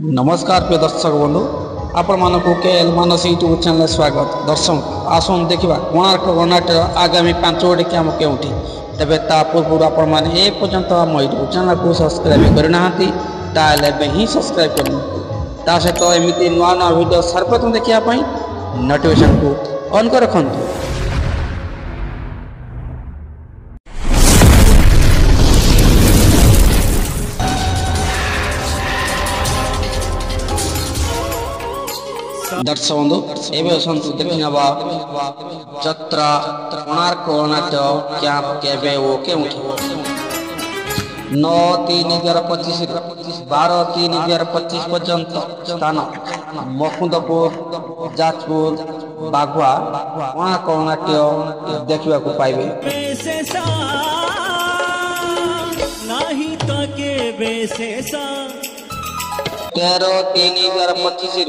नमस्कार प्रिय दर्शक बंधु आपण मानक के एल मानस यूट्यूब चैनल स्वागत। दर्शक आसन देखा कोणार्क गणनाट्य आगामी 5 गोटी कम केउठी तेबे ता पूर्व आपण माने ए पर्यंत हम यूट्यूब चैनल को सब्सक्राइब करना ताले ही सब्सक्राइब करना ता सहित एमती नुआ नुआ वीडियो सर्वप्रथम देखा नोटिफिकेशन को ऑन कर रखु। दर्शक बंधु एवं देखी नवा जत्रा कोणार्क गणनाट्य कैंप केबे ओ केउठी 9/3/2025 12/3/2025 पर्यंत स्थान मुकुंदपुर जाजपुर बाघुआ कोणार्क गणनाट्य देखा पाइबे। 13/3/2025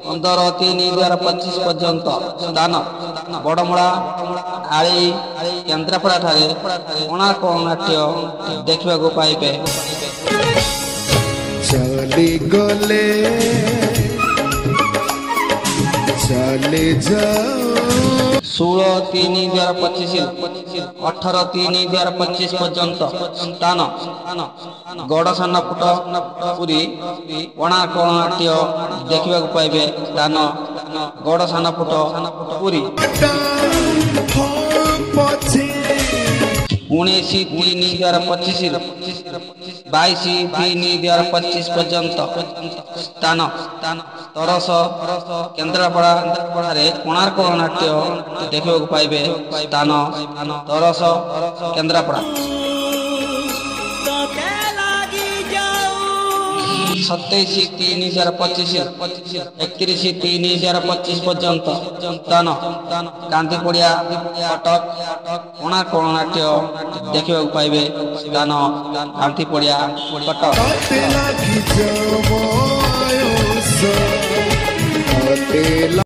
15/3/2025 पर्यंत स्थान बड़मड़ा आली केन्द्रापड़ा ठारे कोणार्क गणनाट्य देखा पाइबे। चली गले चले जाओ 16/3/2025 18/3/2025 पर्यंत स्थान गड़सानपुट पुरी कोणार्क गणनाट्य देखा पाइबे। स्थान गड़सानपुट पुरी 19/3/2025 22/3/2025 पर्यंत स्थान तरस केन्द्रापड़ा कोणार्क गणनाट्य देखा पाइबे। स्थान तरस केन्द्रापड़ा 27/3/2025 31/3/2025 पर्यंत स्थान कांदीपड़िया कटक कोणार्क गणनाट्य देखा पाइबे। स्थान कांदीपड़िया कटक।